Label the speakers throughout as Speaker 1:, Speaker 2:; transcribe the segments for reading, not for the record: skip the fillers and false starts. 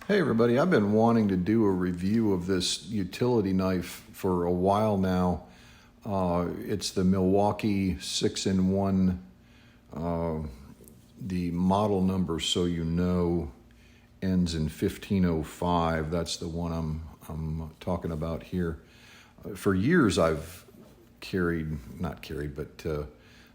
Speaker 1: Hey everybody, I've been wanting to do a review of this utility knife for a while now. It's the Milwaukee 6-in-1. The model number, so you know, ends in 1505. That's the one I'm talking about here. For years I've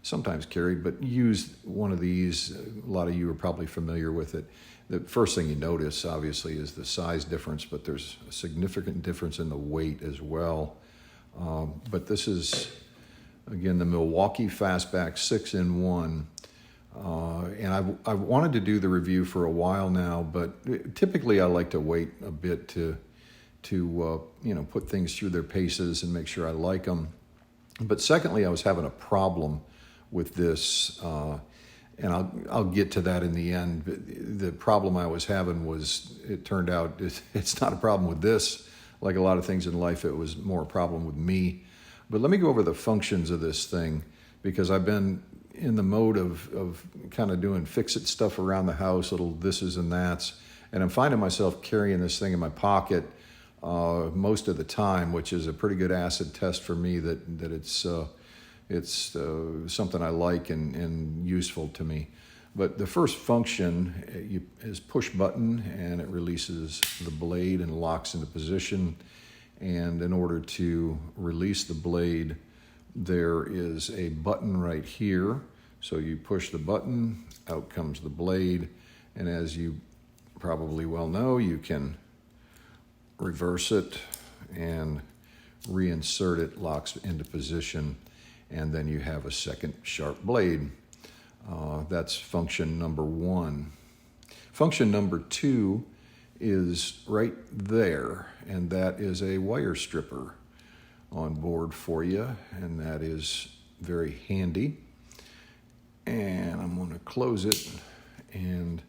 Speaker 1: sometimes carried, but used one of these. A lot of you are probably familiar with it. The first thing you notice, obviously, is the size difference, but there's a significant difference in the weight as well. But this is, again, the Milwaukee Fastback 6-in-1. And I've wanted to do the review for a while now, but typically I like to wait a bit to put things through their paces and make sure I like them. But secondly, I was having a problem with this, and I'll get to that in the end. The problem I was having was, it turned out it's not a problem with this. Like a lot of things in life, it was more a problem with me. But let me go over the functions of this thing, because I've been in the mode of kind of doing fix-it stuff around the house, little thises and that's, and I'm finding myself carrying this thing in my pocket most of the time, which is a pretty good acid test for me that it's something I like and useful to me. But the first function is push button, and it releases the blade and locks into position. And in order to release the blade, there is a button right here. So you push the button, out comes the blade, and as you probably well know, you can reverse it and reinsert it, locks into position, and then you have a second sharp blade. That's function number one. Function number two is right there, and that is a wire stripper on board for you, and that is very handy. And I'm going to close it. And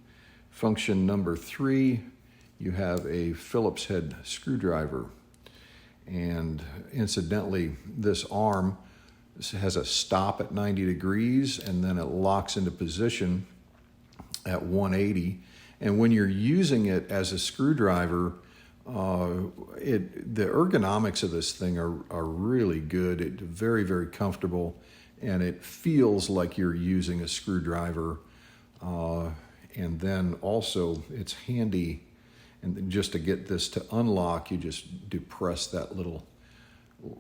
Speaker 1: function number three, you have a Phillips head screwdriver. And incidentally, this arm has a stop at 90 degrees, and then it locks into position at 180. And when you're using it as a screwdriver, the ergonomics of this thing are really good. It's very, very comfortable, and it feels like you're using a screwdriver. And then also it's handy, and just to get this to unlock, you just depress that little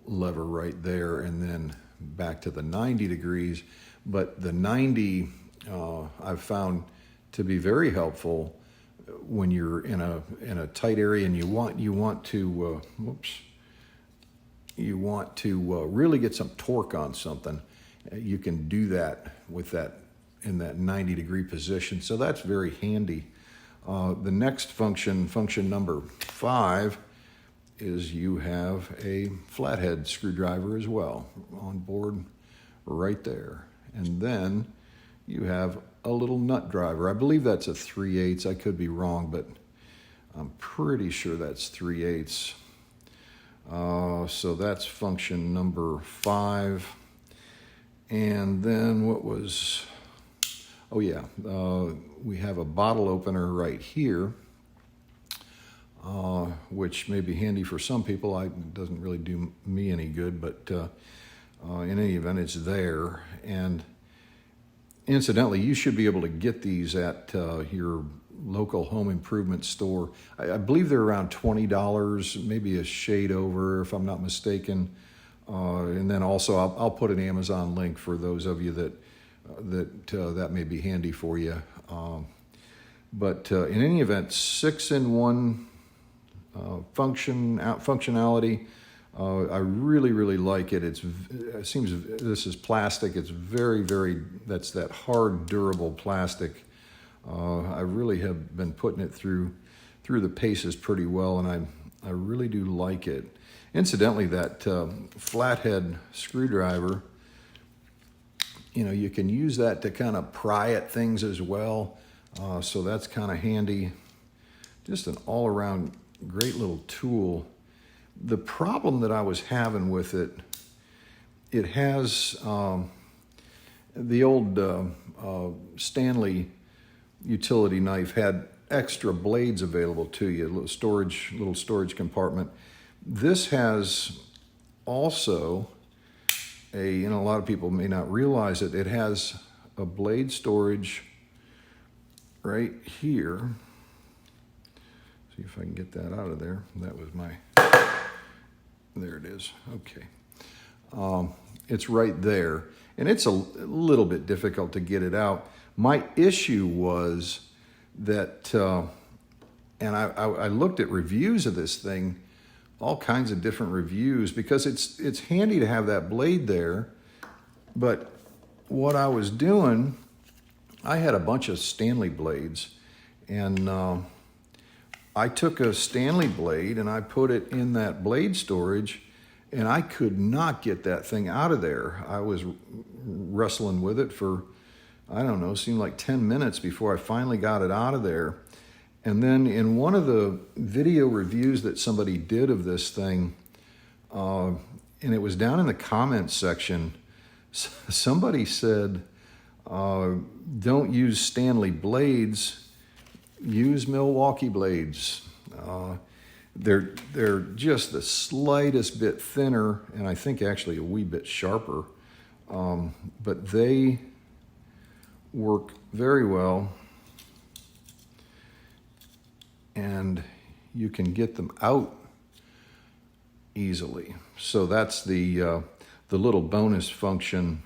Speaker 1: lever right there, and then back to the 90 degrees. But the 90 I've found to be very helpful when you're in a tight area and you want to really get some torque on something. You can do that with that in that 90 degree position. So that's very handy. The next function number 5, is you have a flathead screwdriver as well on board right there. And then you have a little nut driver. I believe that's a 3/8. I could be wrong, but I'm pretty sure that's 3/8. So that's function number 5. And then we have a bottle opener right here, which may be handy for some people. It doesn't really do me any good, but in any event, it's there. And incidentally, you should be able to get these at your local home improvement store. I believe they're around $20, maybe a shade over, if I'm not mistaken. And then also, I'll put an Amazon link for those of you that may be handy for you. But in any event, 6-in-1 functionality. I really, really like it. It seems this is plastic. It's very, very, that's that hard, durable plastic. I really have been putting it through the paces pretty well, and I really do like it. Incidentally, that flathead screwdriver, you can use that to kind of pry at things as well. So that's kind of handy. Just an all-around great little tool. The problem that I was having with it, it has the old Stanley utility knife had extra blades available to you, little storage compartment. This has also a lot of people may not realize it. It has a blade storage right here. See if I can get that out of there. That was there it is. Okay. It's right there. And it's a little bit difficult to get it out. My issue was that, and I looked at reviews of this thing, all kinds of different reviews, because it's handy to have that blade there. But what I was doing, I had a bunch of Stanley blades, and I took a Stanley blade and I put it in that blade storage, and I could not get that thing out of there. I was wrestling with it for, I don't know, seemed like 10 minutes before I finally got it out of there. And then in one of the video reviews that somebody did of this thing, and it was down in the comments section, somebody said, don't use Stanley blades, use Milwaukee blades. They're just the slightest bit thinner, and I think actually a wee bit sharper, but they work very well, and you can get them out easily. So that's the little bonus function,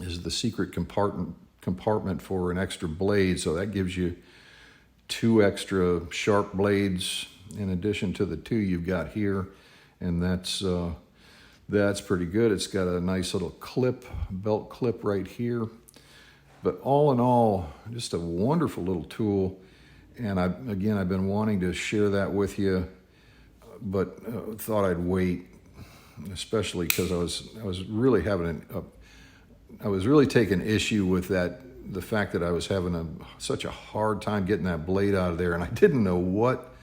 Speaker 1: is the secret compartment for an extra blade. So that gives you 2 extra sharp blades in addition to the 2 you've got here, and that's pretty good. It's got a nice little belt clip right here. But all in all, just a wonderful little tool. And I've been wanting to share that with you, but thought I'd wait, especially because I was really having I was really taking issue with the fact that I was having such a hard time getting that blade out of there, and I didn't know what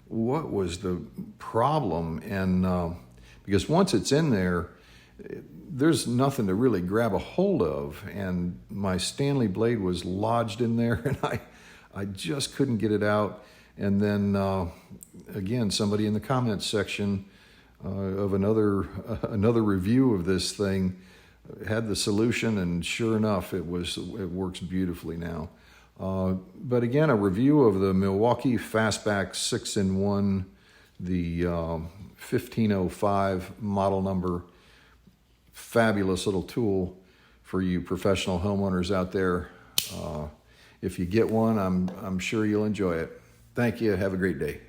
Speaker 1: was the problem. And because once it's in there, there's nothing to really grab a hold of, and my Stanley blade was lodged in there, and I just couldn't get it out. And then again, somebody in the comments section of another review of this thing had the solution, and sure enough, it works beautifully now. But again, a review of the Milwaukee Fastback 6-in-1, the 1505 model number. Fabulous little tool for you professional homeowners out there. If you get one, I'm sure you'll enjoy it. Thank you. Have a great day.